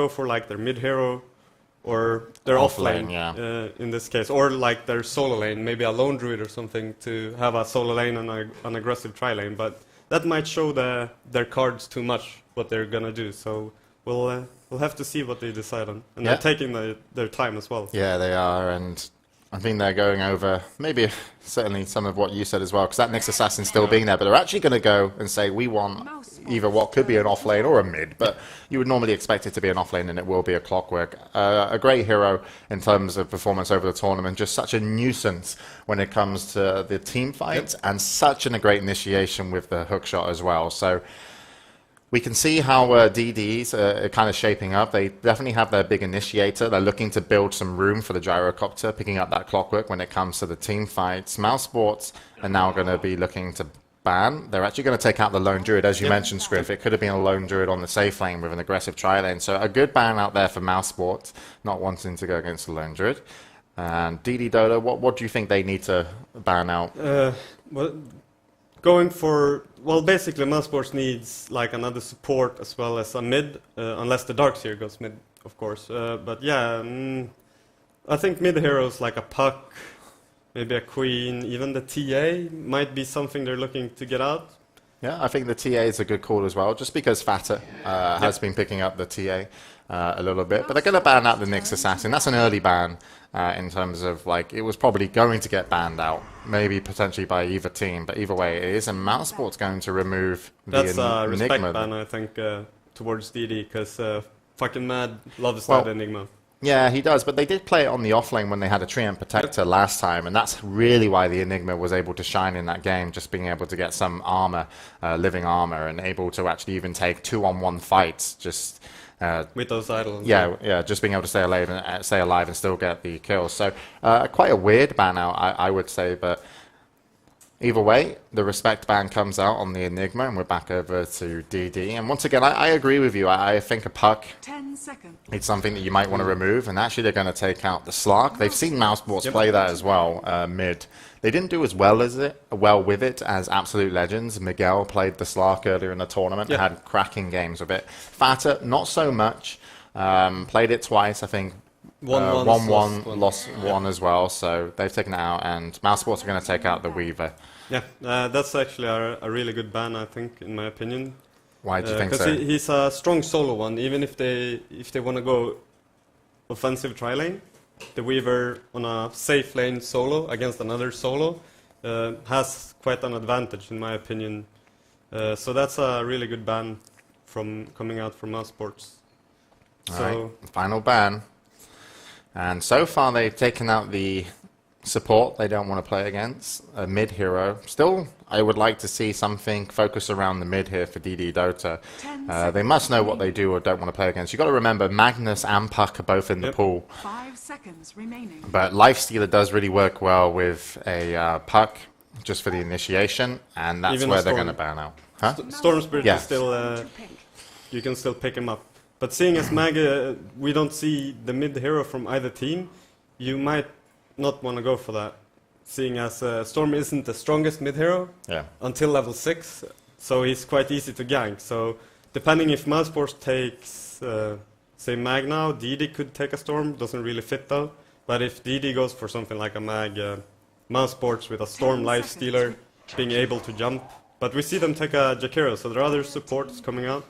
go for like their mid hero or their off lane, in this case, or like their solo lane, maybe a lone druid or something to have a solo lane and an aggressive tri lane. But that might show their cards too much what they're gonna do. So we'll have to see what they decide on, and they're taking their time as well. Yeah, they are, and I think they're going over maybe certainly some of what you said as well, because that Nyx Assassin's still being there, but they're actually going to go and say we want either what could be an off lane or a mid, but you would normally expect it to be an off lane, and it will be a Clockwork. A great hero in terms of performance over the tournament, just such a nuisance when it comes to the team fights, and such a great initiation with the hookshot as well. So we can see how DDs are kind of shaping up. They definitely have their big initiator. They're looking to build some room for the gyrocopter, picking up that Clockwork when it comes to the team fights. Mousesports are now going to be looking to ban. They're actually going to take out the lone druid, as you mentioned, Scriff. It could have been a lone druid on the safe lane with an aggressive tri lane. So a good ban out there for Mousesports, not wanting to go against the lone druid. And DD Dota, what do you think they need to ban out? Well, going for, well, basically Mousesports needs like another support as well as a mid, unless the Darkseer goes mid, of course. But yeah, I think mid heroes like a Puck, maybe a Queen, even the TA might be something they're looking to get out. Yeah, I think the TA is a good call as well, just because Fatter has been picking up the TA a little bit. But they're going to ban out the Nyx Assassin. That's an early ban in terms of, like, it was probably going to get banned out, maybe potentially by either team, but either way it is. And Mousesport's going to remove the That's a respect Enigma ban, I think, towards DD, because fucking Mad loves that Enigma. Yeah, he does, but they did play it on the offlane when they had a Treant Protector last time, and that's really why the Enigma was able to shine in that game, just being able to get some armor, living armor, and able to actually even take 2-on-1 fights, just... with those idols. Yeah, just being able to stay alive and still get the kills. So quite a weird ban out, I would say, but either way, the respect ban comes out on the Enigma, and we're back over to DD. And once again, I agree with you. I think a Puck, 10 seconds. It's something that you might want to remove, and actually they're going to take out the Slark. They've seen Mousesports play that as well, mid. They didn't do as well with it as Absolute Legends. Miguel played the Slark earlier in the tournament, had cracking games with it. Fatter, not so much. Played it twice, I think. 1-1, lost one as well, so they've taken it out, and Mousesports are going to take out the Weaver. Yeah, that's actually a really good ban, I think, in my opinion. Why do you think so? Because he's a strong solo one, even if they want to go offensive tri lane. The Weaver on a safe lane solo against another solo has quite an advantage, in my opinion. So that's a really good ban coming out from Mousesports. Right, final ban. And so far they've taken out the support they don't want to play against, a mid hero. Still, I would like to see something focus around the mid here for DD Dota. They must know what they do or don't want to play against. You've got to remember, Magnus and Puck are both in the pool. 5 seconds remaining. But Lifestealer does really work well with a Puck, just for the initiation, and that's Even where they're going to ban out. Huh? Storm Spirit is still, you can still pick him up. But seeing as Mag, we don't see the mid hero from either team, you might not want to go for that. Seeing as Storm isn't the strongest mid hero until level 6, so he's quite easy to gank. So depending if Mousesports takes, say, Mag now, DD could take a Storm, doesn't really fit though. But if DD goes for something like a Mag, Mousesports with a Storm Lifestealer being able to jump. But we see them take a Jakiro, so there are other supports coming out.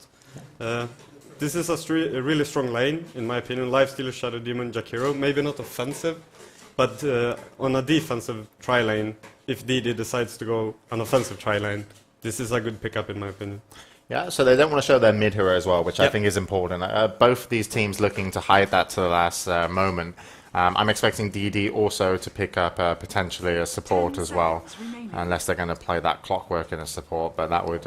This is a really strong lane, in my opinion. Lifestealer, Shadow Demon, Jakiro. Maybe not offensive, but on a defensive tri-lane, if DD decides to go an offensive tri-lane, this is a good pickup, in my opinion. Yeah, so they don't want to show their mid hero as well, which I think is important. Both these teams looking to hide that to the last moment. I'm expecting DD also to pick up potentially a support as well, unless they're going to play that Clockwork in a support, but that would...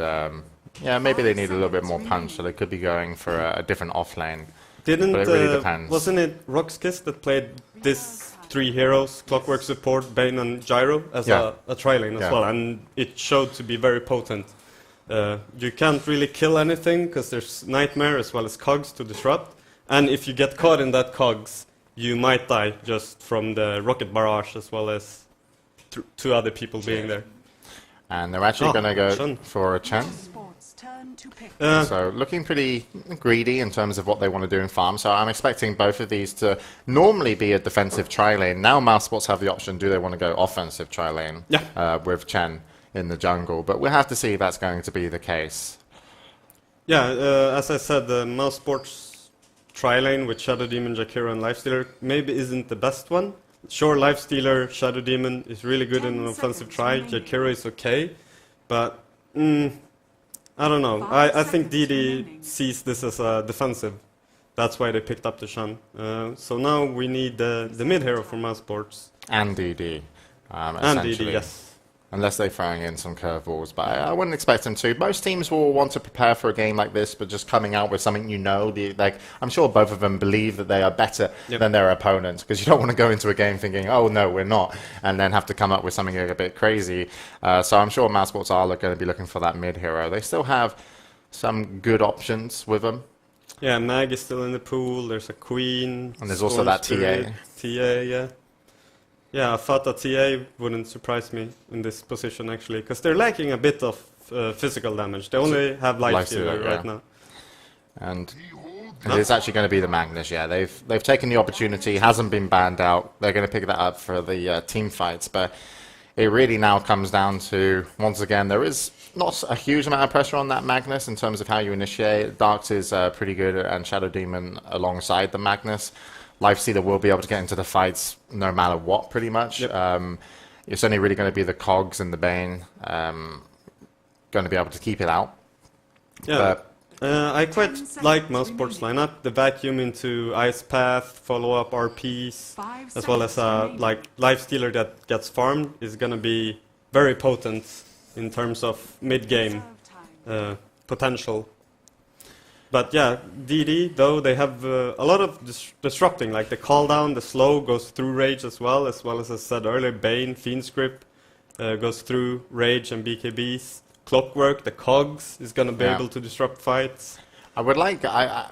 yeah, maybe they need a little bit more punch, so they could be going for a different offlane. But it really depends. Wasn't it Roxkiss that played this 3 heroes, Clockwork support, Bane and Gyro, as a tri-lane as well, and it showed to be very potent. You can't really kill anything, because there's Nightmare as well as Cogs to disrupt, and if you get caught in that Cogs, you might die just from the Rocket Barrage as well as 2 other people being there. And they're actually going to go for a Chen. Turn to pick. So looking pretty greedy in terms of what they want to do in farm. So I'm expecting both of these to normally be a defensive tri-lane. Now Mousesports have the option, do they want to go offensive tri-lane with Chen in the jungle? But we'll have to see if that's going to be the case. Yeah, as I said, the Mousesports tri-lane with Shadow Demon, Jakiro and Lifestealer maybe isn't the best one. Sure, Lifestealer, Shadow Demon is really good in an offensive try. Jakiro is okay, but I don't know. I think DD sees this as a defensive. That's why they picked up the Shen. So now we need the mid hero for Mousesports. And DD. And essentially. DD, yes. Unless they're throwing in some curveballs, but I wouldn't expect them to. Most teams will want to prepare for a game like this, but just coming out with something like I'm sure both of them believe that they are better than their opponents, because you don't want to go into a game thinking, oh no, we're not, and then have to come up with something a bit crazy. So I'm sure Mousesports are going to be looking for that mid hero. They still have some good options with them. Yeah, Mag is still in the pool. There's a Queen. And there's also that TA. TA, yeah. Yeah, I thought that TA wouldn't surprise me in this position, actually, because they're lacking a bit of physical damage. They only have Lifestealer right now. And it is actually going to be the Magnus, yeah. They've taken the opportunity, hasn't been banned out. They're going to pick that up for the team fights, but it really now comes down to, once again, there is not a huge amount of pressure on that Magnus in terms of how you initiate. Darks is pretty good, and Shadow Demon alongside the Magnus. Lifestealer will be able to get into the fights no matter what, pretty much. Yep. It's only really going to be the Cogs and the Bane going to be able to keep it out. Yeah, I quite like Mousesports lineup. The vacuum into Ice Path, follow-up RPs, as well as like Lifestealer that gets farmed is going to be very potent in terms of mid-game potential. But yeah, DD, though, they have a lot of disrupting, like the call down, the slow goes through Rage as well as I said earlier, Bane, Fiend Script goes through Rage and BKBs. Clockwork, the Cogs, is going to be able to disrupt fights. I would like,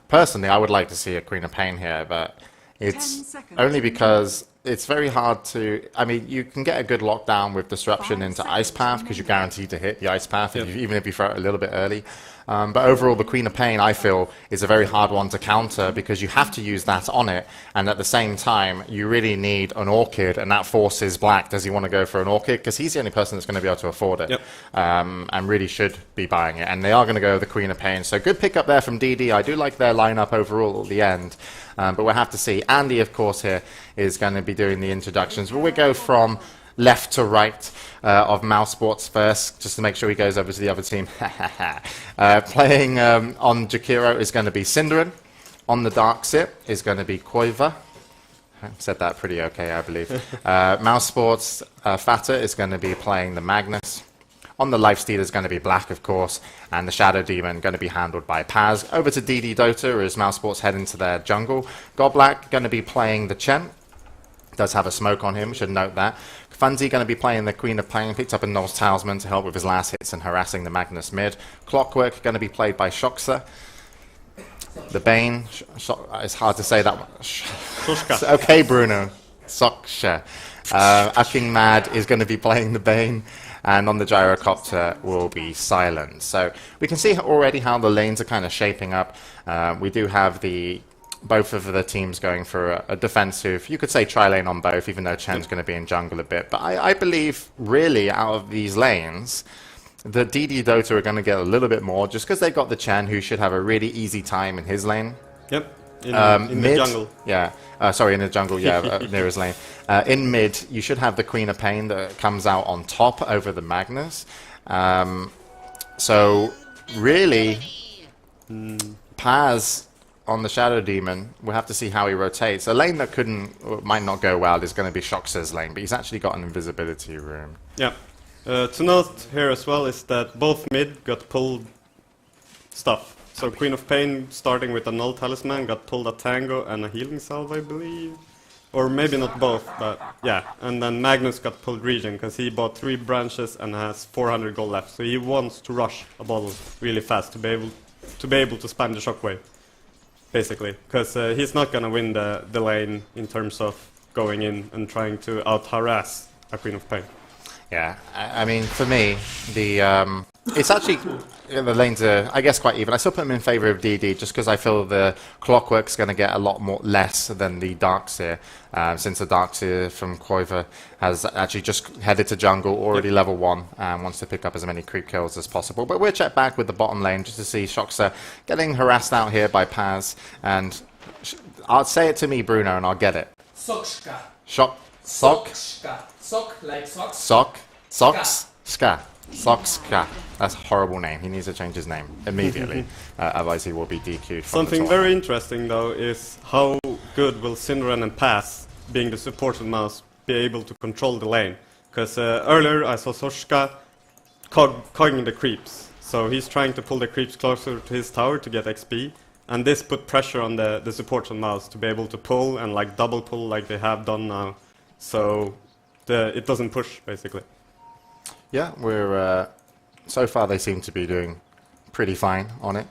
personally, I would like to see a Queen of Pain here, but it's only because it's very hard to, I mean, you can get a good lockdown with disruption into Ice Path because you're guaranteed to hit the Ice Path, even if you throw it a little bit early. But overall, the Queen of Pain, I feel, is a very hard one to counter because you have to use that on it, and at the same time, you really need an Orchid, and that forces Black. Does he want to go for an Orchid? Because he's the only person that's going to be able to afford it, and really should be buying it. And they are going to go with the Queen of Pain. So good pick up there from DD. I do like their lineup overall at the end, but we'll have to see. Andy, of course, here is going to be doing the introductions. But we go from left to right of Mousesports first, just to make sure he goes over to the other team. Playing on Jakiro is going to be Cinderin. On the Dark Sip is going to be Qualifier. I said that pretty okay, I believe. Mousesports Fata is going to be playing the Magnus. On the Lifestealer is going to be Black, of course, and the Shadow Demon going to be handled by Paz. Over to DD Dota as Mousesports head into their jungle. Godblack going to be playing the Chen. Does have a smoke on him, should note that. Funzy going to be playing the Queen of Pain, picked up a Null's Talisman to help with his last hits and harassing the Magnus mid. Clockwork going to be played by Shoxa. The Bane, it's hard to say that one. Okay, Bruno. Soksha. Aking Mad is going to be playing the Bane, and on the Gyrocopter will be Silent. So we can see already how the lanes are kind of shaping up. We do have both of the teams going for a defensive, you could say tri-lane on both, even though Chen's going to be in jungle a bit. But I believe, really, out of these lanes, the DD Dota are going to get a little bit more, just because they've got the Chen, who should have a really easy time in his lane. Yep, in the jungle. Yeah, sorry, in the jungle, yeah, near his lane. In mid, you should have the Queen of Pain that comes out on top over the Magnus. So, really, Paz on the Shadow Demon, we'll have to see how he rotates. A lane that might not go well is going to be Shoxa's lane, but he's actually got an invisibility room. Yeah. To note here as well is that both mid got pulled stuff. So Queen of Pain, starting with a Null Talisman, got pulled a Tango and a Healing Salve, I believe. Or maybe not both, but yeah. And then Magnus got pulled Regen, because he bought 3 branches and has 400 gold left. So he wants to rush a bottle really fast to be able to spam the Shockwave, basically. Because he's not going to win the lane in terms of going in and trying to out-harass a Queen of Pain. Yeah, I mean, for me, the It's actually, the lanes are, I guess, quite even. I still put them in favour of DD just because I feel the Clockwork's going to get a lot more less than the Darkseer, since the Darkseer from Qualifier has actually just headed to jungle, already level 1, and wants to pick up as many creep kills as possible. But we'll check back with the bottom lane just to see Shoxa getting harassed out here by Paz, and I'll say it to me, Bruno, and I'll get it. Soczka. Sock? Soczka. Sok like socks. Socks? Ska. Soxka. That's a horrible name. He needs to change his name immediately. Otherwise he will be DQ'd from Something the tournament. very interesting, though, is how good will Synderen and Pass, being the supported mouse, be able to control the lane. Because earlier I saw Soshka cogging the creeps. So he's trying to pull the creeps closer to his tower to get XP. And this put pressure on the supported mouse to be able to pull and like double pull like they have done now. So it doesn't push, basically. Yeah, we're so far they seem to be doing pretty fine on it.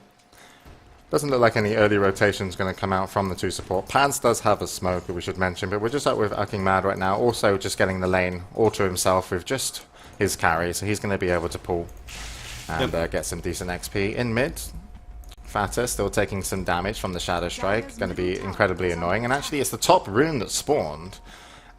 Doesn't look like any early rotations going to come out from the two support. Pans does have a smoke, we should mention, but we're just up with Ucking Mad right now. Also just getting the lane all to himself with just his carry, so he's going to be able to pull and get some decent XP. In mid, Fata still taking some damage from the Shadow Strike, going to be incredibly annoying. And actually it's the top rune that spawned.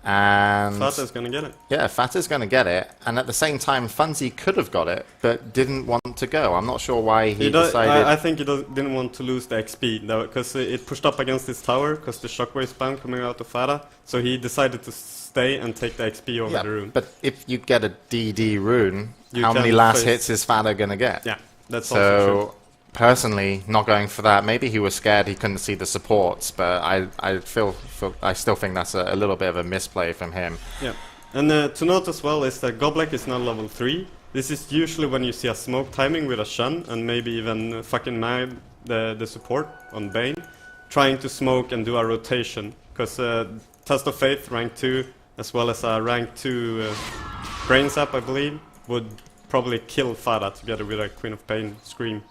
And Fata's gonna get it. yeah, Fata's going to get it, and at the same time, Funzy could have got it, but didn't want to go. I'm not sure why he decided. I think he didn't want to lose the XP, though, because it pushed up against his tower, because the shockwave spam coming out of Fata. So he decided to stay and take the XP over Yeah, the rune. but if you get a DD rune, You how many can last face- hits is Fata going to get? Yeah, that's also true. So, personally, not going for that. Maybe he was scared he couldn't see the supports, but I still think that's a little bit of a misplay from him. Yeah, and to note as well is that Goblek is now level 3. This is usually when you see a smoke timing with a Shun, and maybe even fucking Mag, the support on Bane, trying to smoke and do a rotation. Because Test of Faith, rank 2, as well as a rank 2 Brain Sap, I believe, would probably kill Fada together with a Queen of Pain Scream.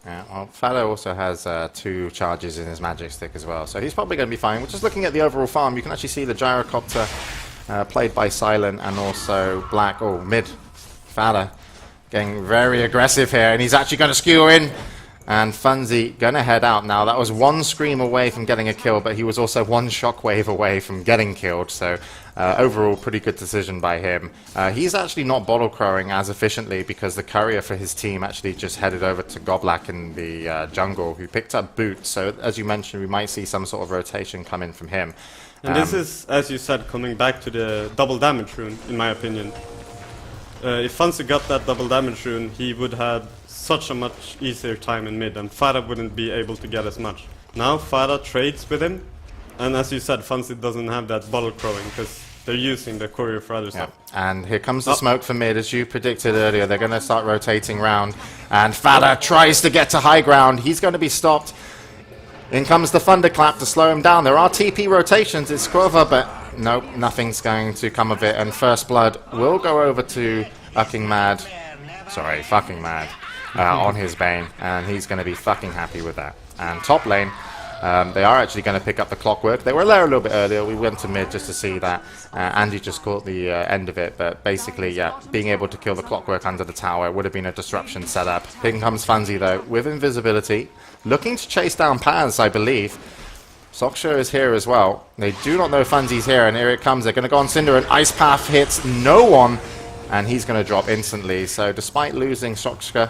Yeah, well, Fado also has 2 charges in his magic stick as well, so he's probably going to be fine. We're just looking at the overall farm. You can actually see the gyrocopter played by Silent and also Black, mid Fada getting very aggressive here, and he's actually going to skew in. And Funzy going to head out now. That was 1 scream away from getting a kill, but he was also 1 shockwave away from getting killed. So overall, pretty good decision by him. He's actually not bottle crowing as efficiently because the courier for his team actually just headed over to Goblak in the jungle, who picked up Boot. So as you mentioned, we might see some sort of rotation come in from him. And this is, as you said, coming back to the double damage rune, in my opinion. If Funzy got that double damage rune, he would have such a much easier time in mid, and Fada wouldn't be able to get as much. Now Fada trades with him, and as you said, Funzy doesn't have that bottle crowing, because they're using the courier for other stuff. And here comes the smoke for mid, as you predicted earlier. They're going to start rotating round, and Fada tries to get to high ground. He's going to be stopped. In comes the thunderclap to slow him down. There are TP rotations, it's Squova, but nope, nothing's going to come of it. And First Blood will go over to Fucking Mad on his Bane, and he's going to be fucking happy with that. And top lane, they are actually going to pick up the Clockwork. They were there a little bit earlier. We went to mid just to see that. Andy just caught the end of it, but basically, yeah, being able to kill the Clockwork under the tower would have been a disruption setup. Here comes Funzy, though, with invisibility, looking to chase down Paz, I believe. Soksha is here as well. They do not know Funzy's here, and here it comes. They're going to go on Cinder, and Ice Path hits no one, and he's going to drop instantly. So despite losing Soksha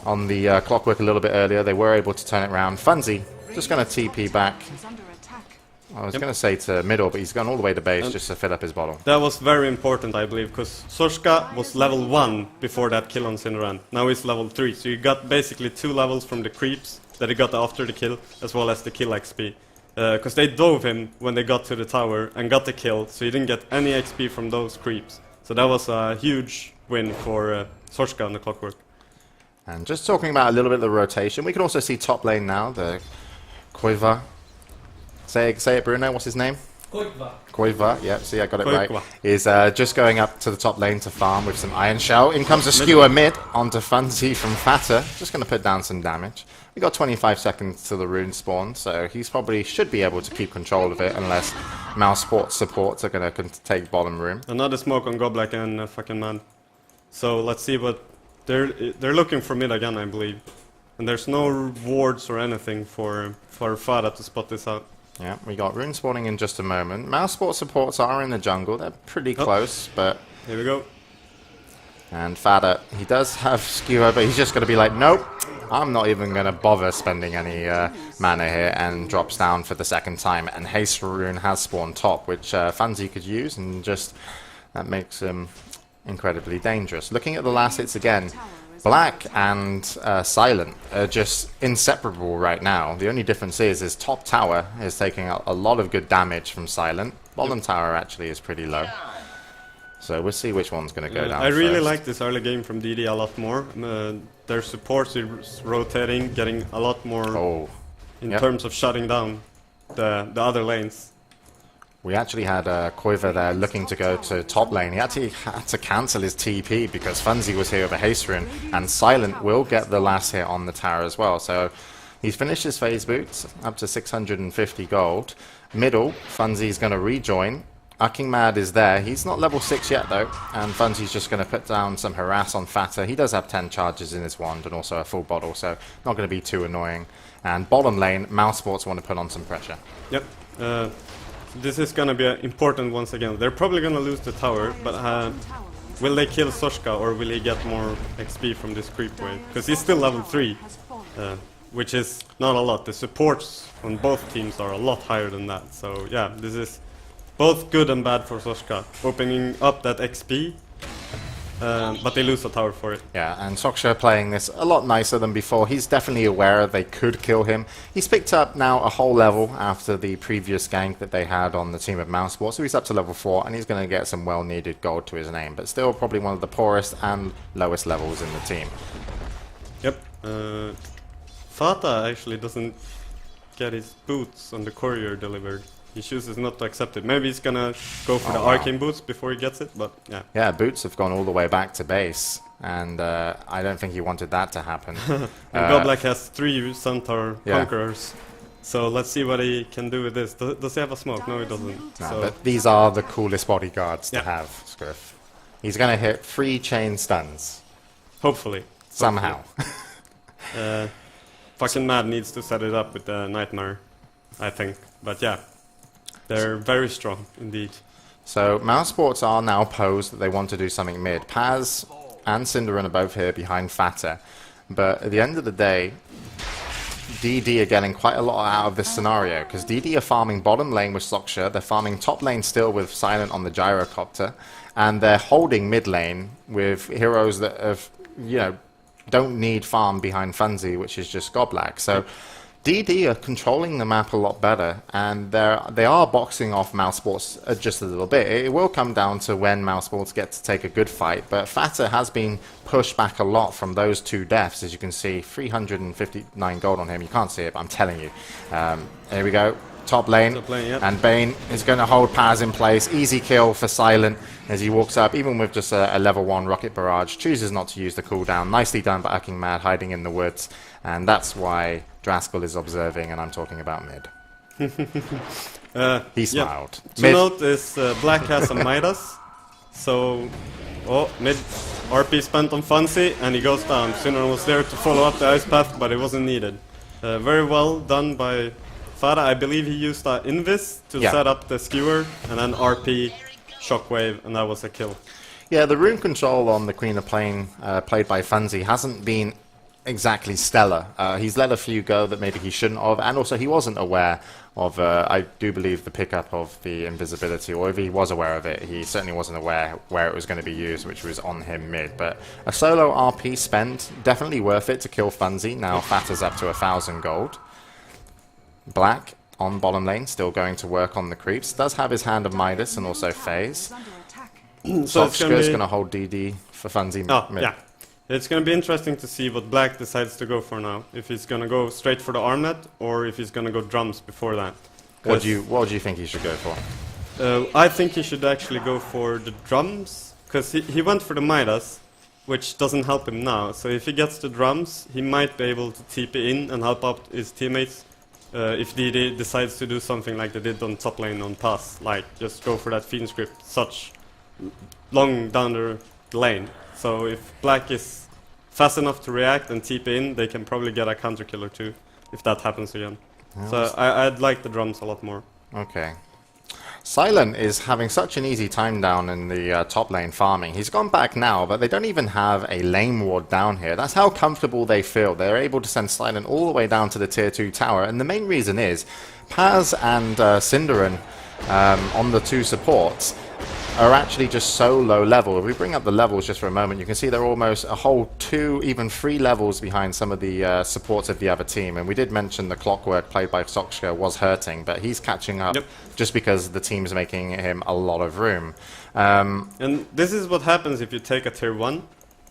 on the Clockwork a little bit earlier, they were able to turn it around. Funzy just going to TP back. Is under attack. I was going to say to middle, but he's gone all the way to base just to fill up his bottle. That was very important, I believe, because Sorska was level 1 before that kill on Cinderan. Now he's level 3, so you got basically 2 levels from the creeps that he got after the kill, as well as the kill XP. Because they dove him when they got to the tower and got the kill, so you didn't get any XP from those creeps. So that was a huge win for Sorska on the Clockwork. And just talking about a little bit of the rotation, we can also see top lane now, the Koiva. Say it, Bruno, what's his name? Koiva, yeah, see, I got it right. Is just going up to the top lane to farm with some Iron Shell. In comes a skewer mid onto Funzy from Fata. Just going to put down some damage. We got 25 seconds till the rune spawn, so he's probably should be able to keep control of it unless Mouse Sports supports are going to take bottom room. Another smoke on Goblak and fucking man. So let's see what they're looking for mid again, I believe. And there's no wards or anything for Fada to spot this out. Yeah, we got rune spawning in just a moment. Mouseport supports are in the jungle. They're pretty close, but... Here we go. And Fada, he does have skewer, but he's just going to be like, nope, I'm not even going to bother spending any mana here, and drops down for the second time. And Haste Rune has spawned top, which Fanzi could use, and just that makes him incredibly dangerous. Looking at the last hits again, Black and Silent are just inseparable right now. The only difference is top tower is taking a lot of good damage from Silent. Bottom tower actually is pretty low. So we'll see which one's going to go down I really first. like this early game from DD a lot more. Their support is rotating, getting a lot more in terms of shutting down the other lanes. We actually had Qualifier there looking to go to top lane. He actually had to cancel his TP because Funzi was here with a haste rune, and Silent will get the last hit on the tower as well. So he's finished his phase boots, up to 650 gold. Middle, Funzi's going to rejoin. Ucking Mad is there. He's not level 6 yet though, and Funzi's just going to put down some harass on Fata. He does have 10 charges in his wand and also a full bottle, so not going to be too annoying. And bottom lane, Mousesports want to put on some pressure. Yep. This is going to be important once again. They're probably going to lose the tower, but will they kill Soshka, or will he get more XP from this creep wave? Because he's still level 3, which is not a lot. The supports on both teams are a lot higher than that. So yeah, this is both good and bad for Soshka, opening up that XP, but they lose the tower for it. Yeah, and Soksha playing this a lot nicer than before. He's definitely aware they could kill him. He's picked up now a whole level after the previous gank that they had on the team of Mouseport, so he's up to level 4, and he's going to get some well-needed gold to his name, but still probably one of the poorest and lowest levels in the team. Yep. Fata actually doesn't get his boots on the courier delivered. He chooses not to accept it. Maybe he's gonna go for the arcane boots before he gets it, but yeah. Yeah, boots have gone all the way back to base, and I don't think he wanted that to happen. And Godlike has 3 Centaur Conquerors, so let's see what he can do with this. Does he have a smoke? No, he doesn't. No, So but these are the coolest bodyguards to have, Scriff. He's gonna hit 3 chain stuns. hopefully. Somehow. Fucking Mad needs to set it up with the Nightmare, I think. But yeah, they're very strong indeed. So Mousesports are now posed that they want to do something mid. Paz and Cinderin are both here behind Fata, but at the end of the day, DD are getting quite a lot out of this scenario, because DD are farming bottom lane with Soksha, they're farming top lane still with Silent on the Gyrocopter, and they're holding mid lane with heroes that have, you know, don't need farm behind Funzi, which is just Godlike. So DD are controlling the map a lot better, and they are boxing off Mousesports just a little bit. It will come down to when Mousesports get to take a good fight, but Fata has been pushed back a lot from those 2 deaths. As you can see, 359 gold on him. You can't see it, but I'm telling you. Here we go. Top lane, Yep. and Bane is going to hold Paz in place. Easy kill for Silent as he walks up, even with just a level 1 rocket barrage. Chooses not to use the cooldown. Nicely done by Ucking Mad, hiding in the woods, and that's why Draskell is observing, and I'm talking about mid. He smiled. To note is Black has a Midas, so mid RP spent on Fancy, and he goes down. Sinner was there to follow up the ice path, but it wasn't needed. Very well done by Fada. I believe he used Invis to set up the skewer, and then RP Shockwave, and that was a kill. Yeah, the rune control on the Queen of Plane, played by Funzi, hasn't been exactly stellar. He's let a few go that maybe he shouldn't have, and also he wasn't aware of, I do believe, the pickup of the invisibility, or if he was aware of it, he certainly wasn't aware where it was going to be used, which was on him mid. But a solo RP spend, definitely worth it to kill Funzi. Now Fata's up to 1,000 gold. Black on bottom lane, still going to work on the creeps. Does have his hand of Midas and also Phase. So it's Soxka's going to hold DD for Funzi mid. Yeah. It's going to be interesting to see what Black decides to go for now. If he's going to go straight for the armlet, or if he's going to go drums before that. What do you think he should go for? I think he should actually go for the drums, because he went for the Midas, which doesn't help him now. So if he gets the drums, he might be able to TP in and help out his teammates. If DD decides to do something like they did on top lane on pass, like just go for that Fiend script such long down the lane. So if Black is fast enough to react and TP in, they can probably get a counter kill or two if that happens again. So I'd like the drums a lot more. Okay. Silent is having such an easy time down in the top lane farming. He's gone back now, but they don't even have a lane ward down here. That's how comfortable they feel. They're able to send Silent all the way down to the tier 2 tower, and the main reason is Paz and Cinderin on the 2 supports are actually just so low level. If we bring up the levels just for a moment, you can see they're almost a whole 2, even 3 levels behind some of the supports of the other team. And we did mention the Clockwork played by Sokska was hurting, but he's catching up just because the team's making him a lot of room. And this is what happens if you take a tier 1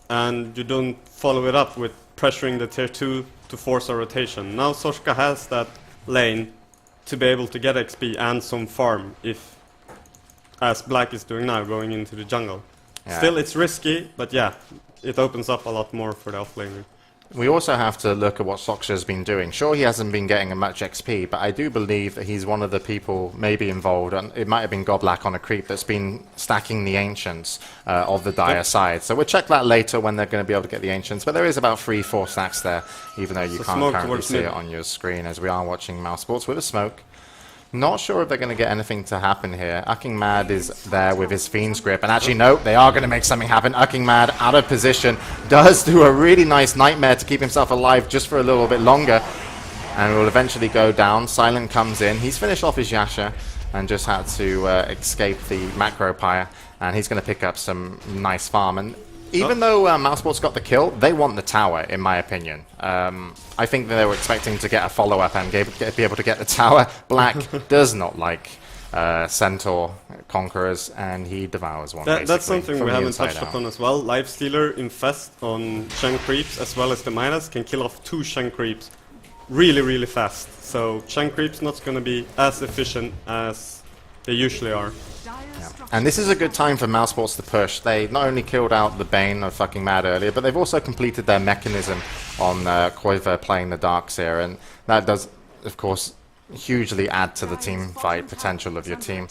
and you don't follow it up with pressuring the tier 2 to force a rotation. Now Sokska has that lane to be able to get XP and some farm if, as Black is doing now, going into the jungle. Yeah. Still, it's risky, but yeah, it opens up a lot more for the offlaner. We also have to look at what Sokska has been doing. Sure, he hasn't been getting much XP, but I do believe that he's one of the people maybe involved, and it might have been Godblack on a creep that's been stacking the Ancients of the Dire side. So we'll check that later when they're going to be able to get the Ancients, but there is about 3-4 stacks there, even though you can't currently see it on your screen as we are watching Mouse Sports with a smoke. Not sure if they're going to get anything to happen here. Ucking Mad is there with his Fiend's Grip. And actually, no, they are going to make something happen. Ucking Mad out of position. Does do a really nice Nightmare to keep himself alive just for a little bit longer. And will eventually go down. Silent comes in. He's finished off his Yasha and just had to escape the Macro Pyre. And he's going to pick up some nice farm. And even though Mousesport's got the kill, they want the tower, in my opinion. I think they were expecting to get a follow-up and be able to get the tower. Black does not like Centaur Conquerors, and he devours one. That's something we haven't touched upon as well. Lifestealer Infest on Shen Creeps, as well as the Midas, can kill off 2 Shen Creeps really, really fast. So Shen Creeps not going to be as efficient as they usually are. Yeah. And this is a good time for Mousesports to push. They not only killed out the Bane of fucking Mad earlier, but they've also completed their mechanism on Qualifier playing the Darks here, and that does, of course, hugely add to the team fight potential of your team.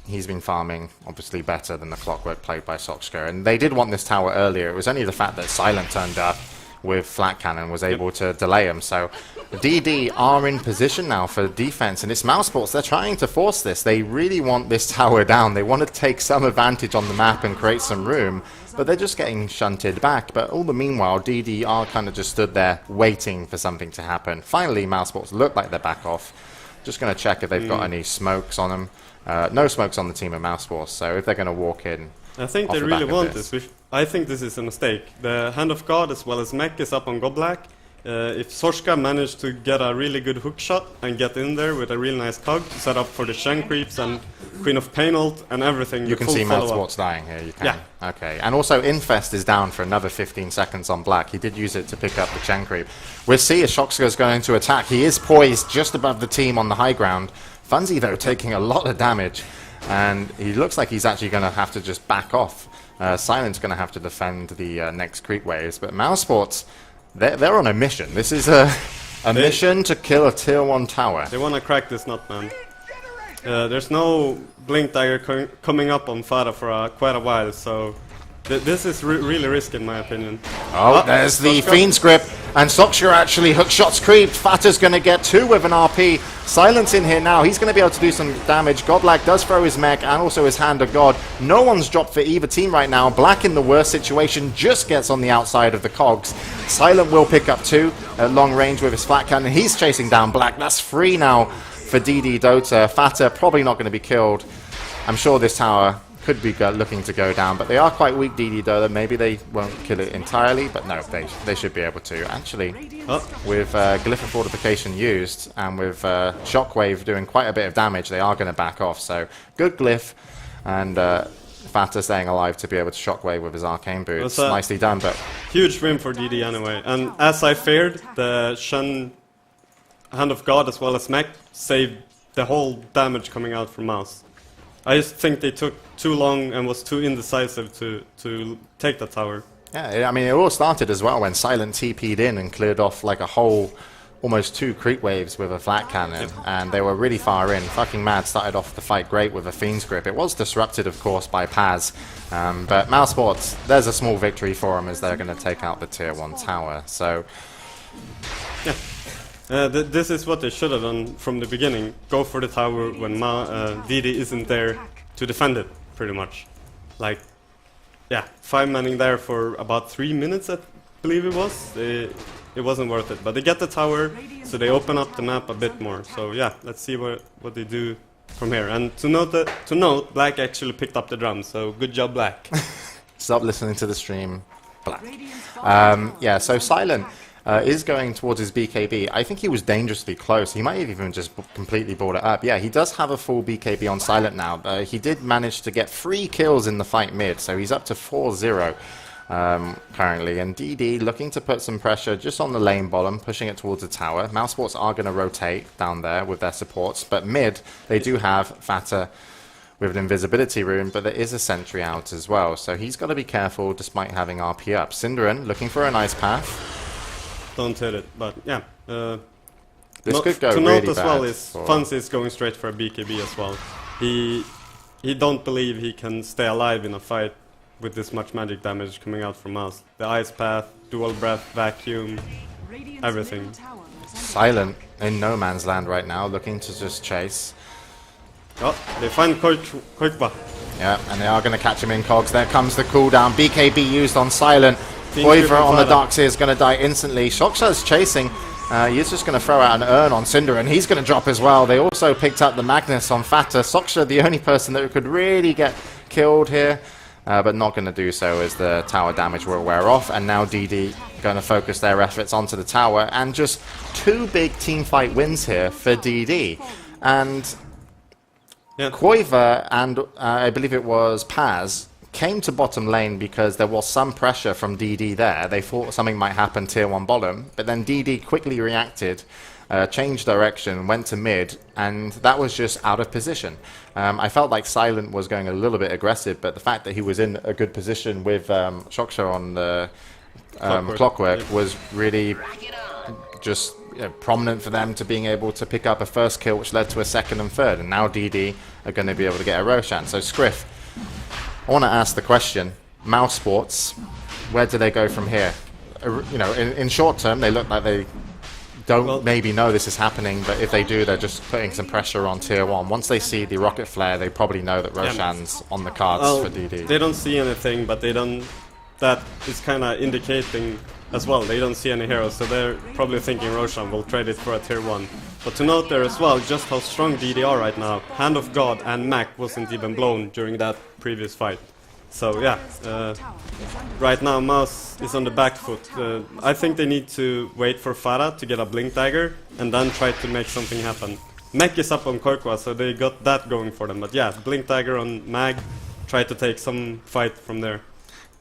He's been farming, obviously, better than the Clockwork played by Sokska, and they did want this tower earlier. It was only the fact that Silent turned up with Flat Cannon was able to delay him. So DD are in position now for defense, and it's Mousesports. They're trying to force this. They really want this tower down. They want to take some advantage on the map and create some room, but they're just getting shunted back. But all the meanwhile, DD are kind of just stood there waiting for something to happen. Finally, Mousesports look like they're back off. Just going to check if they've got any smokes on them. No smokes on the team of Mousesports, so if they're going to walk in, I think they really want this. I think this is a mistake. The Hand of God as well as Mech is up on Godblack. If Sokska managed to get a really good hook shot and get in there with a real nice cog to set up for the Shen Creeps and Queen of Pain ult and everything. You can see Mousesports dying here, you can. Yeah. Okay, and also Infest is down for another 15 seconds on Black. He did use it to pick up the Shen Creep. We'll see if Sokska's going to attack. He is poised just above the team on the high ground. Funzy, though, taking a lot of damage. And he looks like he's actually going to have to just back off. Silent's going to have to defend the next creep waves. But Mousesports, they're on a mission. This is a mission to kill a tier 1 tower. They want to crack this nut, man. There's no Blink Dagger coming up on Farah for quite a while, so this is really risky in my opinion. Oh, there's the Fiend's Grip, and Sokska actually hook shots creeped. Fata's going to get 2 with an RP. Silence in here now. He's going to be able to do some damage. Godblack does throw his mech and also his Hand of God. No one's dropped for either team right now. Black in the worst situation just gets on the outside of the cogs. Silent will pick up 2 at long range with his flat cannon. He's chasing down Black. That's 3 now for DD Dota. Fata probably not going to be killed. I'm sure this tower could be looking to go down, but they are quite weak, DD Dota. Maybe they won't kill it entirely, but no, they should be able to. Actually, with Glyph of Fortification used, and with Shockwave doing quite a bit of damage, they are going to back off. So, good Glyph, and Fata staying alive to be able to Shockwave with his Arcane Boots. Nicely done, but... Huge win for DD anyway. And as I feared, the Shen Hand of God as well as Mech saved the whole damage coming out from Mouse. I just think they took too long and was too indecisive to take the tower. Yeah, I mean, it all started as well when Silent TP'd in and cleared off like a whole almost 2 creep waves with a flat cannon, and they were really far in. Fucking Mad started off the fight great with a Fiend's Grip. It was disrupted, of course, by Paz, but Mousesports, there's a small victory for them as they're going to take out the Tier 1 tower. So, yeah. This is what they should have done from the beginning. Go for the tower when DD isn't there to defend it, pretty much. Like, yeah, 5-manning there for about 3 minutes, I believe it was. It wasn't worth it, but they get the tower, so they open up the map a bit more. So yeah, let's see what they do from here. And to note, Black actually picked up the drums, so good job, Black. Stop listening to the stream, Black. Yeah, so Silent is going towards his BKB. I think he was dangerously close. He might have even just completely brought it up. Yeah, he does have a full BKB on Silent now. He did manage to get 3 kills in the fight mid, so he's up to 4-0. Currently, and DD looking to put some pressure just on the lane bottom, pushing it towards the tower. Mousesports are going to rotate down there with their supports, but mid, they do have Fata with an invisibility rune, but there is a sentry out as well, so he's got to be careful despite having RP up. Cinderin looking for a nice path. Don't hit it, but yeah. This could go to really note as bad well is Funz is going straight for a BKB as well. He don't believe he can stay alive in a fight with this much magic damage coming out from us. The Ice Path, Dual Breath, Vacuum, everything. Silent in no man's land right now, looking to just chase. Oh, they find Koikba. Yeah, and they are going to catch him in cogs. There comes the cooldown. BKB used on Silent. Oiver on the docks is going to die instantly. Shoksha's chasing. He's just going to throw out an urn on Cinder, and he's going to drop as well. They also picked up the Magnus on Fata. Soksha, the only person that could really get killed here. But not going to do so as the tower damage will wear off, and now DD going to focus their efforts onto the tower, and just 2 big team fight wins here for DD. And Qualifier and I believe it was Paz came to bottom lane because there was some pressure from DD there. They thought something might happen Tier 1 bottom, but then DD quickly reacted, changed direction, went to mid, and that was just out of position. I felt like Silent was going a little bit aggressive, but the fact that he was in a good position with Shoksha on the clockwork was really just prominent for them to being able to pick up a first kill, which led to a second and third, and now DD are going to be able to get a Roshan. So Scriff, I want to ask the question, Mousesports, where do they go from here? You know, in short term, they look like they don't maybe know this is happening, but if they do, they're just putting some pressure on Tier 1. Once they see the rocket flare, they probably know that Roshan's on the cards for DD. They don't see anything, but they don't. That is kind of indicating as well. They don't see any heroes, so they're probably thinking Roshan will trade it for a Tier 1. But to note there as well, just how strong DD are right now. Hand of God and Mac wasn't even blown during that previous fight. So yeah, right now Mouse is on the back foot. I think they need to wait for Farah to get a Blink Dagger and then try to make something happen. Mech is up on Korkwa, so they got that going for them. But yeah, Blink Dagger on Mag, try to take some fight from there.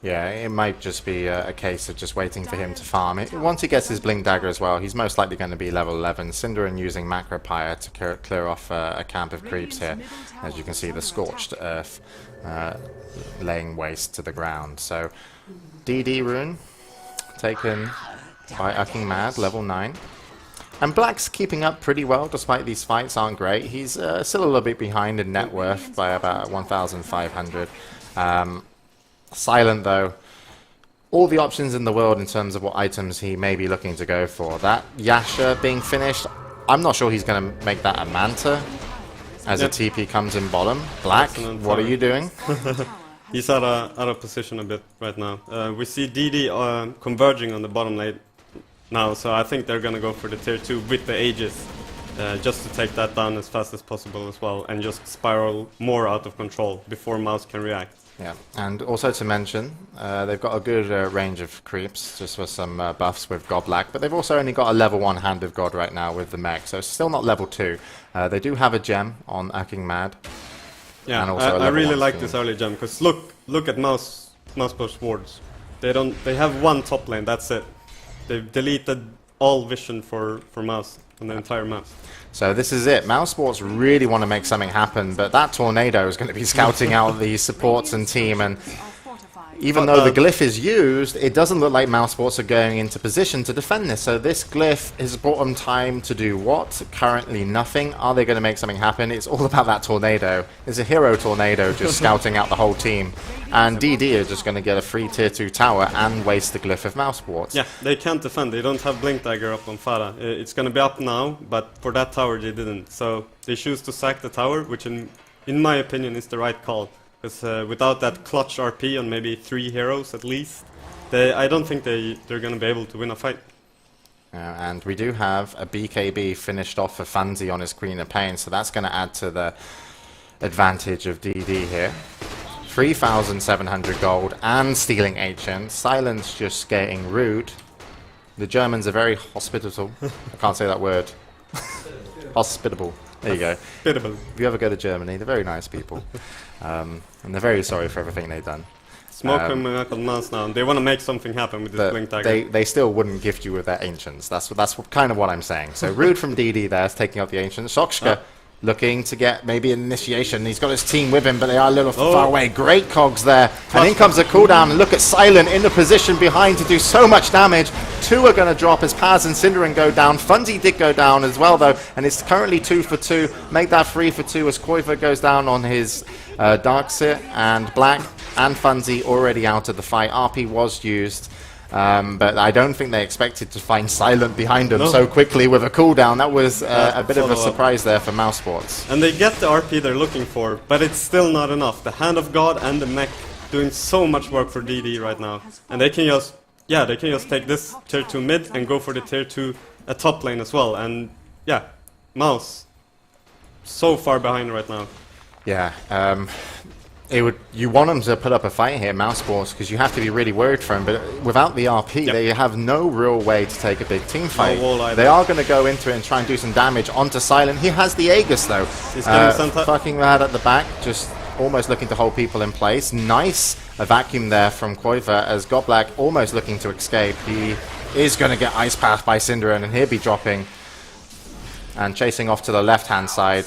Yeah, it might just be a case of just waiting for him to farm it. Once he gets his Blink Dagger as well, he's most likely going to be level 11. Cinderin using Macro Pyre to clear off a camp of creeps here. As you can see, the Scorched Earth laying waste to the ground. So, DD rune taken by Ucking Mad, level 9. And Black's keeping up pretty well, despite these fights aren't great. He's still a little bit behind in net worth by about 1,500. Silent, though, all the options in the world in terms of what items he may be looking to go for. That Yasha being finished, I'm not sure he's going to make that a Manta as a TP comes in bottom. Black, what are you doing? He's out of position a bit right now. We see DD converging on the bottom lane now, so I think they're going to go for the Tier 2 with the Aegis. Just to take that down as fast as possible as well, and just spiral more out of control before Mouse can react. Yeah, and also to mention, they've got a good range of creeps, just for some buffs with Godblack, but they've also only got a level 1 Hand of God right now with the mech, so it's still not level 2. They do have a gem on Ucking Mad. Yeah, and also I really like this early gem, because look at Mouse Push wards. They have one top lane, that's it. They've deleted all vision for Mouse on the entire map. So this is it. Mousesports really want to make something happen, but that Tornado is going to be scouting out the supports and team, and even though the glyph is used, it doesn't look like Mousesports are going into position to defend this. So this glyph has bought them time to do what? Currently nothing. Are they going to make something happen? It's all about that tornado. It's a hero tornado just scouting out the whole team. And DD are just going to get a free tier 2 tower and waste the glyph of Mousesports. Yeah, they can't defend. They don't have Blink Dagger up on Farah. It's going to be up now, but for that tower they didn't. So they choose to sack the tower, which in my opinion is the right call. Because without that clutch RP on maybe 3 heroes at least, I don't think they're going to be able to win a fight. And we do have a BKB finished off for Funzy on his Queen of Pain, so that's going to add to the advantage of DD here. 3,700 gold and stealing Ancient. Silence just getting rude. The Germans are very hospitable. I can't say that word. Hospitable. There you go. Hospitable. If you ever go to Germany, they're very nice people. And they're very sorry for everything they've done. Smoke on Mars now. They want to make something happen with this Blink Dagger. They still wouldn't gift you with their Ancients. That's kind of what I'm saying. So rude from DD there, taking out the Ancients. Shokshka looking to get maybe an initiation. He's got his team with him, but they are a little far away. Great cogs there. And in comes a cooldown. And look at Silent in the position behind to do so much damage. 2 are going to drop as Paz and Cinderin go down. Funzy did go down as well, though. And it's currently 2 for 2. Make that 3 for 2 as Qualifier goes down on his Darkseer. And Black and Funzy already out of the fight. RP was used. But I don't think they expected to find Silent behind them so quickly with a cooldown. That was a bit of a surprise there for Mousesports. And they get the RP they're looking for, but it's still not enough. The Hand of God and the mech doing so much work for DD right now. And they can just, they can just take this tier 2 mid and go for the tier 2 top lane as well. And yeah, Mouse, so far behind right now. Yeah, you want them to put up a fight here, Mousesports, because you have to be really worried for him. But without the RP, they have no real way to take a big team fight. They are going to go into it and try and do some damage onto Silent. He has the Aegis, though. He's getting sent up. Fucking mad at the back, just almost looking to hold people in place. Nice a vacuum there from Qualifier as Goblak almost looking to escape. He is going to get Ice Path by Cinderin, and he'll be dropping. And chasing off to the left-hand side.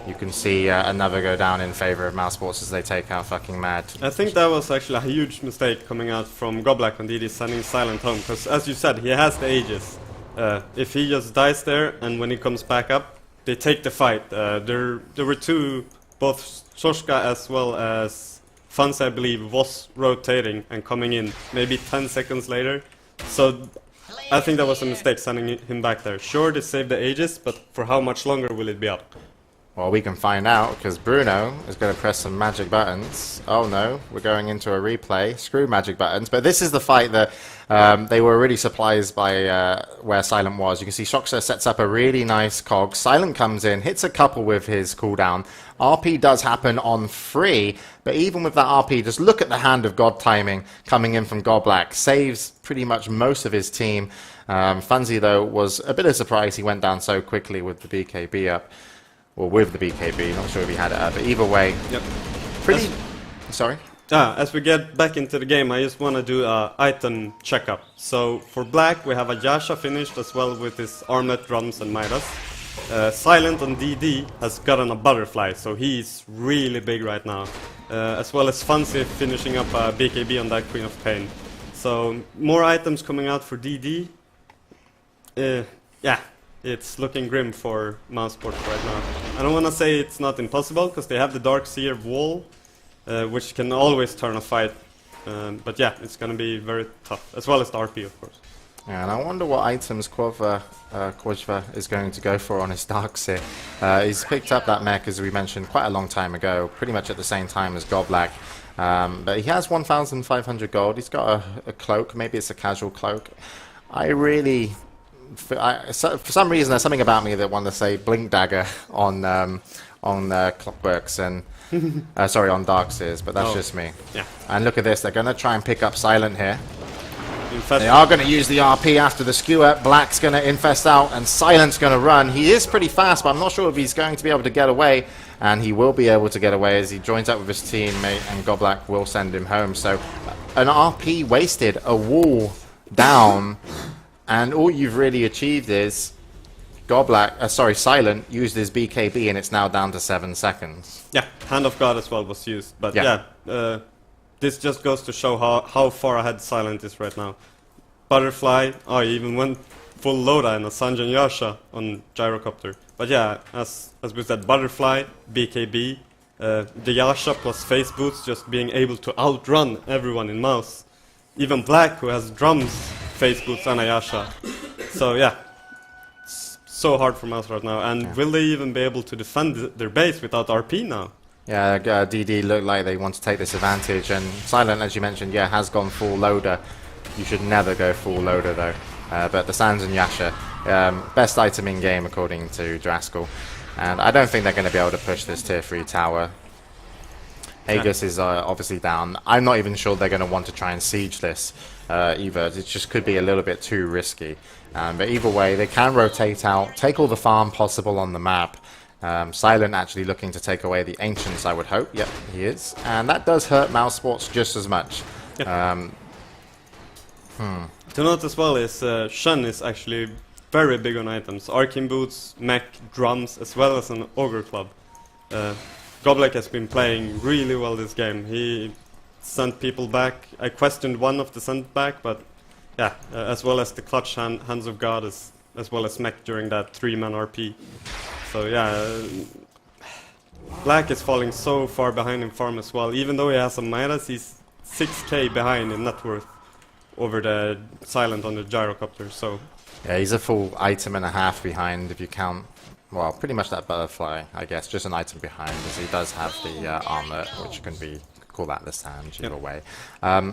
You can see another go down in favor of Mousesports as they take out fucking Mad. I think that was actually a huge mistake coming out from Goblak when DD sending Silent home, because as you said, he has the Aegis. If he just dies there and when he comes back up, they take the fight. There were 2, both Shoshka as well as Fans, I believe, was rotating and coming in maybe 10 seconds later. So I think that was a mistake sending him back there. Sure, they saved the Aegis, but for how much longer will it be up? Well, we can find out, because Bruno is going to press some magic buttons. Oh no, we're going into a replay. Screw magic buttons. But this is the fight that they were really surprised by where Silent was. You can see Shoxa sets up a really nice cog. Silent comes in, hits a couple with his cooldown. RP does happen on 3, but even with that RP, just look at the Hand of God timing coming in from Goblak. Saves pretty much most of his team. Funzy, though, was a bit of a surprise he went down so quickly with the BKB up. Or with the BKB, not sure if he had it up, but either way, pretty... Sorry? As we get back into the game, I just want to do an item checkup. So for Black, we have a Yasha finished as well with his armlet, drums and Midas. Silent on DD has gotten a butterfly, so he's really big right now. As well as Fancy finishing up a BKB on that Queen of Pain. So more items coming out for DD. Yeah. It's looking grim for Mousesports right now. I don't want to say it's not impossible, because they have the Darkseer wall, which can always turn a fight. But yeah, it's going to be very tough, as well as the RP, of course. Yeah, and I wonder what items Qualifier is going to go for on his Darkseer. He's picked up that mech, as we mentioned, quite a long time ago, pretty much at the same time as Goblak. But he has 1,500 gold. He's got a cloak. Maybe it's a casual cloak. For some reason, there's something about me that want to say Blink Dagger on Clockworks and sorry, on Darkseers, but that's just me. Yeah. And look at this, they're going to try and pick up Silent here. Infest. They are going to use the RP after the skewer. Black's going to infest out, and Silent's going to run. He is pretty fast, but I'm not sure if he's going to be able to get away. And he will be able to get away as he joins up with his teammate, and Goblak will send him home. So an RP wasted, a wall down. And all you've really achieved is Silent used his BKB, and it's now down to 7 seconds. Yeah, Hand of God as well was used. But the this just goes to show how far ahead Silent is right now. Butterfly, oh, he even went full Loda in a Sanjan Yasha on Gyrocopter. But yeah, as we said, Butterfly, BKB, the Yasha plus face boots just being able to outrun everyone in Mouse. Even Black, who has drums, face boots and a Yasha. So yeah, it's so hard for Mouse right now. And will they even be able to defend their base without RP now? Yeah, DD look like they want to take this advantage, and Silent, as you mentioned, yeah, has gone full loader. You should never go full loader though. But the Sands and Yasha, best item in game according to Draskell, and I don't think they're going to be able to push this tier 3 tower. Aegis is obviously down. I'm not even sure they're going to want to try and siege this either. It just could be a little bit too risky. But either way, they can rotate out, take all the farm possible on the map. Silent actually looking to take away the Ancients, I would hope. Yep, he is. And that does hurt Mouse Sports just as much. Yeah. To note as well is Shen is actually very big on items. Arcane Boots, Mech, Drums, as well as an Ogre Club. Goblek has been playing really well this game. He sent people back. I questioned one of the sent back, but yeah, as well as the clutch Hands of God, as well as Mech during that 3-man RP. So yeah, Black is falling so far behind in farm as well. Even though he has a Midas, he's 6k behind in net worth over the Silent on the Gyrocopter. So yeah, he's a full item and a half behind if you count, well, pretty much that Butterfly, I guess, just an item behind, as he does have the armlet, which can be, call that the Sand, either way.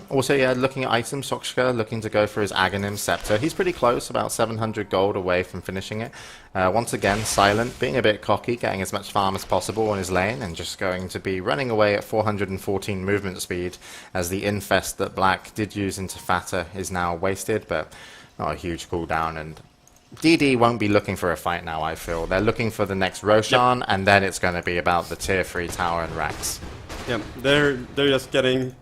Also, yeah, looking at items, Sokshka looking to go for his Aghanim Scepter. He's pretty close, about 700 gold away from finishing it. Once again, Silent, being a bit cocky, getting as much farm as possible on his lane, and just going to be running away at 414 movement speed, as the Infest that Black did use into Fatter is now wasted, but not a huge cooldown, and DD won't be looking for a fight now, I feel. They're looking for the next Roshan, and then it's going to be about the tier 3 tower and Rax. Yeah, they're just getting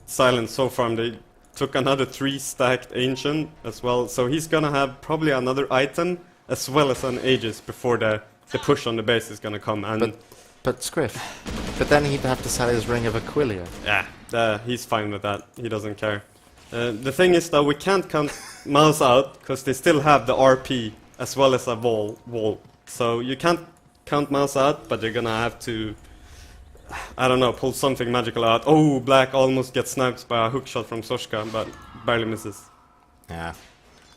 Silent so far. They took another 3-stacked Ancient as well, so he's gonna have probably another item as well as an Aegis before the push on the base is gonna come. And but Scriff, but then he'd have to sell his Ring of Aquilia. Yeah, he's fine with that. He doesn't care. The thing is that we can't count Mouse out because they still have the RP as well as a wall. So you can't count Mouse out, but you're gonna have to, I don't know, pull something magical out. Oh, Black almost gets sniped by a hookshot from Soshka, but barely misses. Yeah.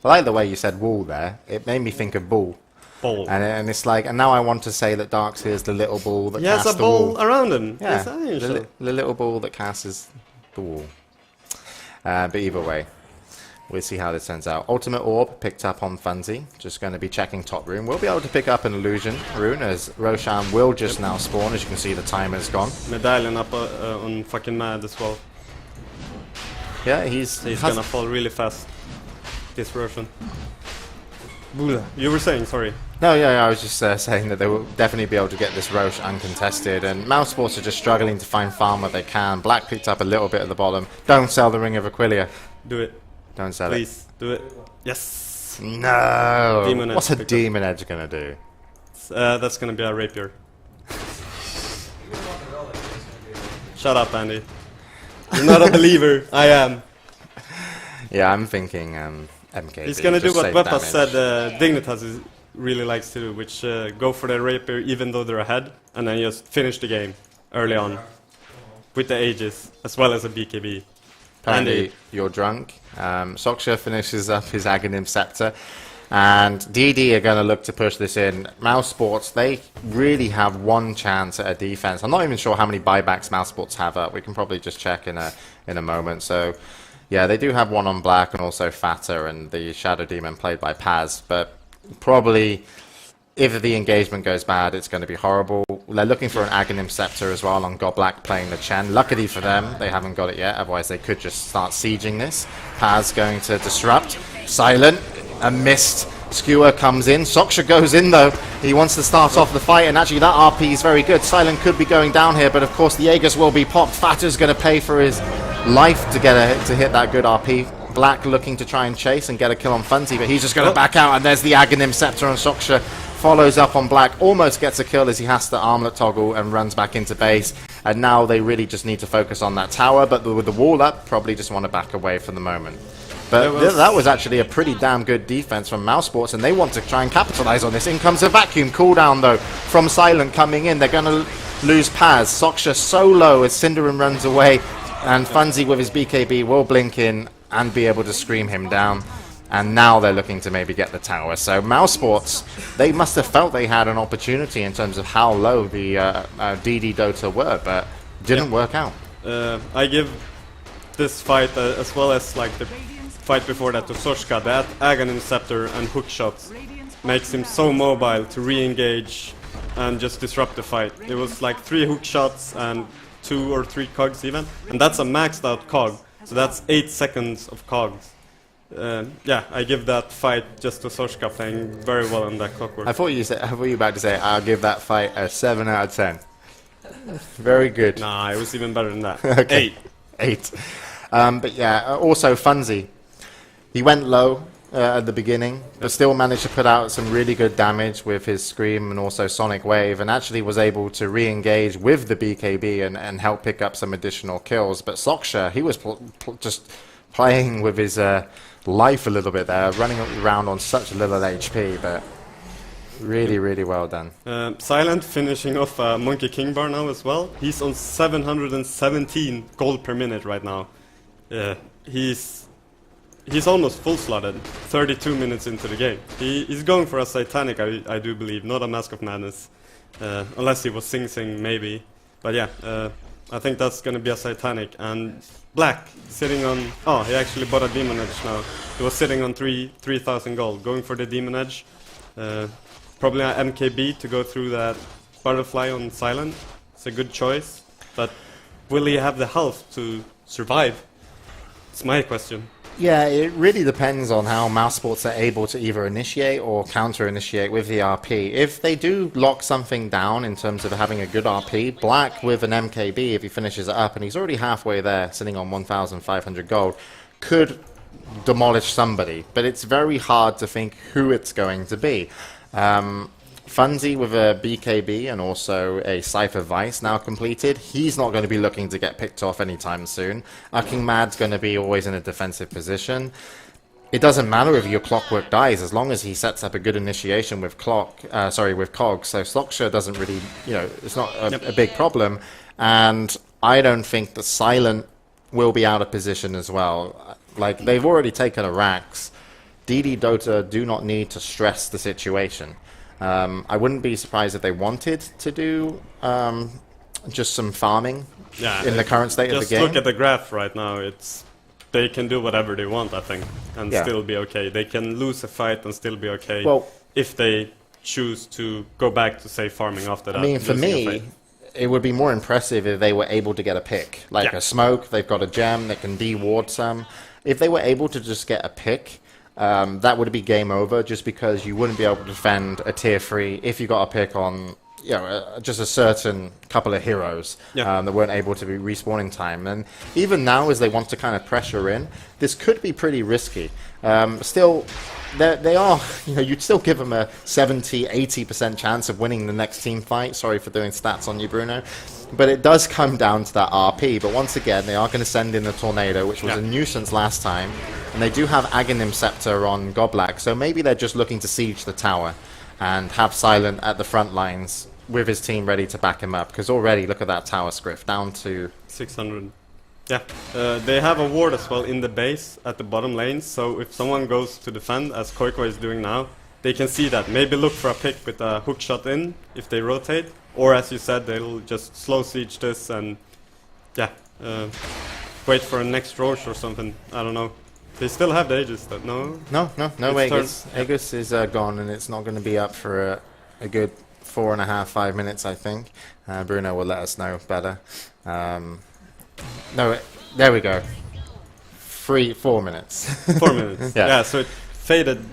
I like the way you said wall there. It made me think of ball. Ball. And it's like, and now I want to say that Darkseer is the little ball that he has casts a the ball wall. around him. Yeah, Yes, the little ball that casts the wall. But either way, we'll see how this turns out. Ultimate Orb picked up on Funzy. Just going to be checking top room. We'll be able to pick up an Illusion rune as Roshan will just now spawn. As you can see, the timer's gone. Medallion up on fucking Mad as well. Yeah, he's gonna fall really fast. This Roshan. You were saying, sorry. No, yeah, I was just saying that they will definitely be able to get this Roche uncontested, and Mouse Sports are just struggling to find farm where they can. Black picked up a little bit at the bottom. Don't sell the Ring of Aquilia. Do it. Don't sell Please, do it. Yes! No! Demon Edge What's a picked Demon Edge gonna do? That's gonna be a Rapier. Shut up, Andy. You're not a believer. I am. Yeah, I'm thinking MKB. He's gonna do just what save Wepa damage. said Dignitas really likes to do, which go for the Rapier even though they're ahead, and then just finish the game early on with the Aegis, as well as a BKB. Apparently, you're drunk. Soksha finishes up his Aghanim Scepter, and DD are going to look to push this in. Mouse Sports, they really have one chance at a defense. I'm not even sure how many buybacks Mouse Sports have up. We can probably just check in a moment. So, yeah, they do have one on Black and also Fatter and the Shadow Demon played by Paz, but probably if the engagement goes bad, it's going to be horrible. They're looking for an Aghanim Scepter as well on Goblak playing the Chen. Luckily for them, they haven't got it yet, otherwise they could just start sieging this. Paz going to disrupt. Silent, a missed skewer comes in. Soksha goes in though. He wants to start off the fight, and actually that RP is very good. Silent could be going down here, but of course the Aegis will be popped. Fatter's going to pay for his life to hit that good RP. Black looking to try and chase and get a kill on Funzy, but he's just going to back out, and there's the Aghanim Scepter on Soksha. Follows up on Black, almost gets a kill as he has to armlet toggle and runs back into base. and now they really just need to focus on that tower, but with the wall up, probably just want to back away for the moment. But that was actually a pretty damn good defense from Mousesports, and they want to try and capitalize on this. In comes a vacuum cooldown, though, from Silent coming in. They're going to lose Paz. Soksha so low as Cinderin runs away, and Funzy with his BKB will blink in and be able to scream him down. And now they're looking to maybe get the tower. So Mousesports, they must have felt they had an opportunity in terms of how low the DD Dota were, but didn't work out. I give this fight as well as like the fight before that to Soshka. That Aghanim Scepter and hook shots makes him so mobile to re-engage and just disrupt the fight. It was like 3 hook shots and 2 or 3 cogs even, and that's a maxed out cog, so that's 8 seconds of cogs. Yeah, I give that fight just to Soshka playing very well on that clockwork. I thought you were about to say I'll give that fight a 7 out of 10. Very good. Nah, it was even better than that. Okay. 8. But yeah, also Funzy. He went low at the beginning, but still managed to put out some really good damage with his Scream and also Sonic Wave, and actually was able to re-engage with the BKB and help pick up some additional kills. But Soksha, he was just playing with his life a little bit there, running around on such little HP, but really, really well done. Silent finishing off Monkey King bar now as well. He's on 717 gold per minute right now. He's almost full slotted, 32 minutes into the game. He's going for a Satanic, I do believe, not a Mask of Madness. Unless he was Sing Sing, maybe. But yeah, I think that's going to be a Satanic. And Black sitting on... Oh, he actually bought a Demon Edge now. He was sitting on 3,000 gold, going for the Demon Edge. Probably an MKB to go through that Butterfly on Silent. It's a good choice. But will he have the health to survive? It's my question. Yeah, it really depends on how Mousesports are able to either initiate or counter-initiate with the RP. If they do lock something down in terms of having a good RP, Black with an MKB, if he finishes it up, and he's already halfway there, sitting on 1,500 gold, could demolish somebody. But it's very hard to think who it's going to be. Funzy with a BKB and also a Cypher Vice now completed. He's not going to be looking to get picked off anytime soon. King Mad's going to be always in a defensive position. It doesn't matter if your Clockwork dies as long as he sets up a good initiation with Cog. So Soksha doesn't really, it's not a big problem. And I don't think that Silent will be out of position as well. Like, they've already taken a Rax. DD Dota do not need to stress the situation. I wouldn't be surprised if they wanted to do just some farming in the current state of the game. Just look at the graph right now. They can do whatever they want, I think, and still be okay. They can lose a fight and still be okay if they choose to go back to, say, farming after that. I mean, for me, it would be more impressive if they were able to get a pick. Like a smoke, they've got a gem, they can de-ward some. If they were able to just get a pick... that would be game over, just because you wouldn't be able to defend a tier 3 if you got a pick on just a certain couple of heroes that weren't able to be respawning time. And even now, as they want to kind of pressure in, this could be pretty risky. Still, they are, you'd still give them a 70-80% chance of winning the next team fight. Sorry for doing stats on you, Bruno. But it does come down to that RP. But once again, they are going to send in the Tornado, which was a nuisance last time. And they do have Aghanim Scepter on Goblak, so maybe they're just looking to siege the tower and have Silent at the front lines with his team ready to back him up. Because already, look at that tower script, down to... 600. Yeah, they have a ward as well in the base at the bottom lanes, so if someone goes to defend, as Koiko is doing now, they can see that. Maybe look for a pick with a hook shot in, if they rotate. Or as you said, they'll just slow siege this and, wait for a next Roche or something. I don't know. They still have the Aegis, though. No Aegis. Aegis is gone, and it's not going to be up for a good 4.5-5 minutes, I think. Bruno will let us know better. No, there we go. 4 minutes. 4 minutes. Yeah, so it faded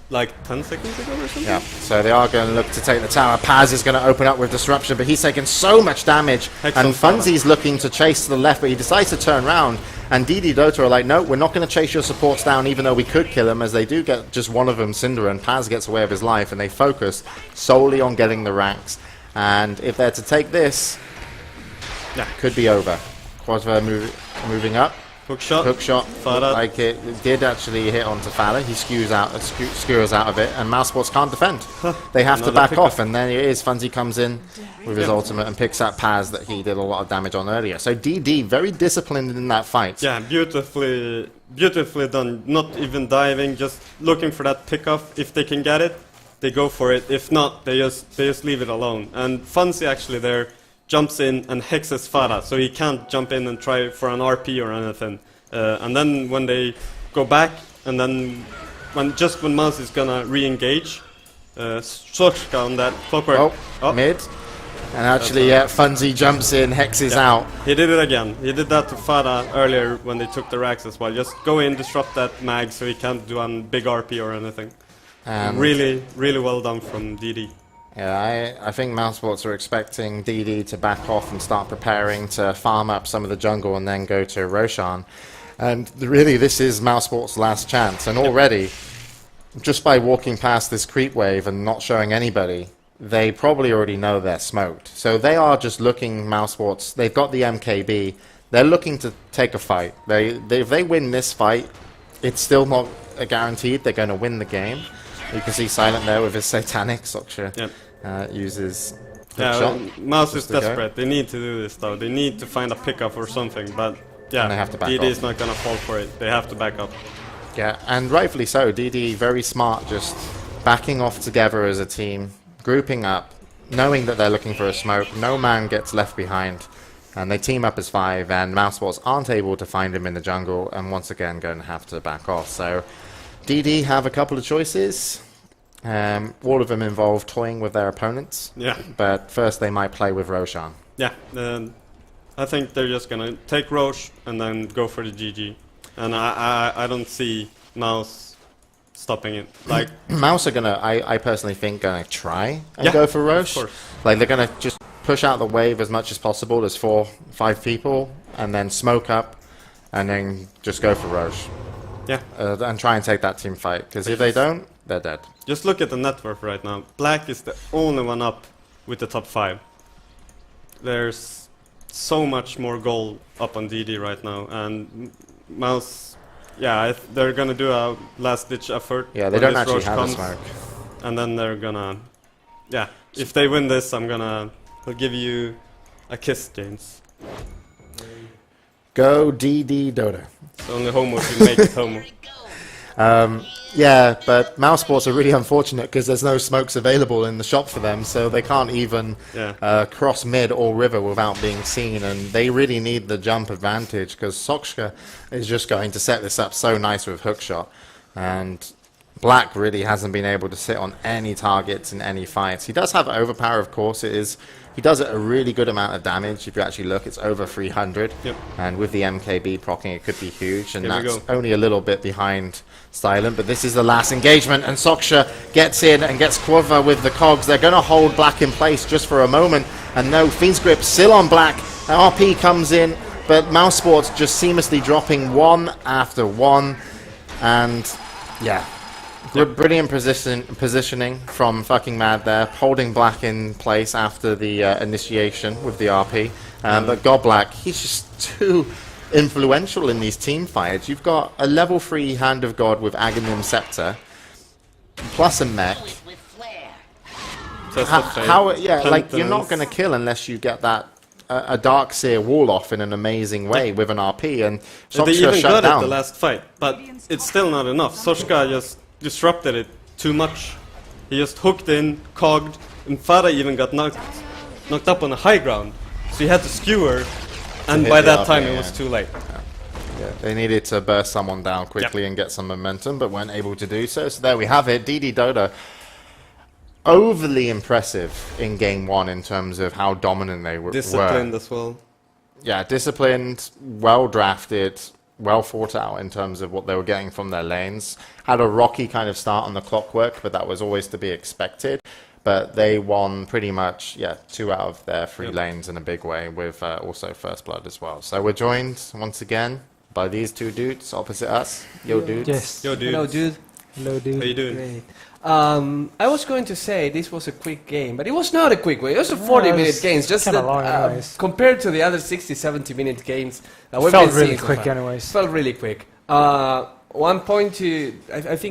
like 10 seconds ago or something? Yeah, so they are going to look to take the tower. Paz is going to open up with Disruption, but he's taken so much damage. And Funzy's looking to chase to the left, but he decides to turn around. And DD Dota are like, no, we're not going to chase your supports down, even though we could kill them, as they do get just one of them, Cinder, and Paz gets away with his life, and they focus solely on getting the ranks. And if they're to take this, Yeah. Could be over. Qualifier moving up. Hook shot. Hook shot. Farah. Like it did actually hit onto Fowler. He skewers out of it, and Mousesports can't defend. They have to Another back pickup. off, and then it is. Funzy comes in with his ultimate and picks up Paz that he did a lot of damage on earlier. So DD very disciplined in that fight. Yeah, beautifully done. Not even diving, just looking for that pickoff. If they can get it, they go for it. If not, they just leave it alone. And Fancy actually there jumps in and hexes Farah, so he can't jump in and try for an RP or anything. And then when they go back, and then when Mouse is gonna re-engage, Sorska on that clockwork. Mid. And actually, Funzy jumps in, hexes out. He did it again. He did that to Farah earlier when they took the racks as well. Just go in, disrupt that mag so he can't do a big RP or anything. Really, really well done from DD. Yeah, I think Mousesports are expecting DD to back off and start preparing to farm up some of the jungle and then go to Roshan. And really, this is Mousesports' last chance. And already, just by walking past this creep wave and not showing anybody, they probably already know they're smoked. So they are just looking, Mousesports, they've got the MKB, they're looking to take a fight. If they win this fight, it's still not a guaranteed they're going to win the game. You can see Silent there with his Satanic. Soksha uses shot. Mouse is desperate. They need to do this though. They need to find a pickup or something, but yeah, and they have to back DD off. is not going to fall for it. They have to back up. Yeah, and rightfully so. DD very smart, just backing off together as a team, grouping up, knowing that they're looking for a smoke. No man gets left behind, and they team up as 5. And Mousesports aren't able to find him in the jungle, and once again going to have to back off. So DD have a couple of choices. All of them involve toying with their opponents. Yeah. But first they might play with Roshan. Yeah. I think they're just gonna take Roche and then go for the GG. And I don't see Mouse stopping it. Like Mouse are gonna, I personally think, gonna try and Yeah, go for of Roche. course. Like they're gonna just push out the wave as much as possible. There's 4-5 people, and then smoke up, and then just go for Roche. Yeah. And try and take that team fight. Because if they don't, they're dead. Just look at the net worth right now. Black is the only one up with the top 5. There's so much more gold up on DD right now, and Mouse, yeah, they're gonna do a last-ditch effort. Yeah, they when don't this actually Roche have comes, a smoke. and then they're gonna, yeah. If they win this, I'll give you a kiss, James. Go DD Dota. It's only homo if you make it homo. Yeah, but Mousesports are really unfortunate because there's no smokes available in the shop for them, so they can't even cross mid or river without being seen, and they really need the jump advantage because Sokshka is just going to set this up so nice with hookshot, and Black really hasn't been able to sit on any targets in any fights. He does have overpower, of course. He does a really good amount of damage. If you actually look, it's over 300. Yep. And with the MKB proccing, it could be huge. And Here we that's go. only a little bit behind Silent. But this is the last engagement. And Soksha gets in and gets Quava with the cogs. They're going to hold Black in place just for a moment. And no, Fiend's Grip still on Black. RP comes in. But Mousesports just seamlessly dropping one after one. And yeah. Brilliant positioning from fucking Mad there, holding Black in place after the initiation with the RP. But God Black, he's just too influential in these team fights. You've got a level 3 Hand of God with Aghanim Scepter, plus a mech. You're not going to kill unless you get that a Dark Seer wall off in an amazing way with an RP, and They Soksha even shut got down. it the last fight, but it's still not enough. Soshka just disrupted it too much. He just hooked in, cogged, and Farah even got knocked up on the high ground. So he had to skewer, and hit by the that RP, time it yeah. was too late. Yeah, they needed to burst someone down quickly and get some momentum, but weren't able to do so. So there we have it. DD Dota, overly impressive in game 1 in terms of how dominant they were. Disciplined as well. Yeah, disciplined, well drafted, well thought out in terms of what they were getting from their lanes. Had a rocky kind of start on the clockwork, but that was always to be expected. But they won pretty much, 2 out of their 3 lanes in a big way, with also First Blood as well. So we're joined once again by these 2 dudes opposite us. Yo, dudes. Yes. Yo, dude. Hello, dude. Hello, dude. How you doing? Great. I was going to say this was a quick game, but it was not a quick one. It was a 40-minute game. Just kinda that, long anyways. compared to the other 60, 70-minute games, we've Felt been really seeing so quick far. anyways. Felt really quick. 1 point to I think.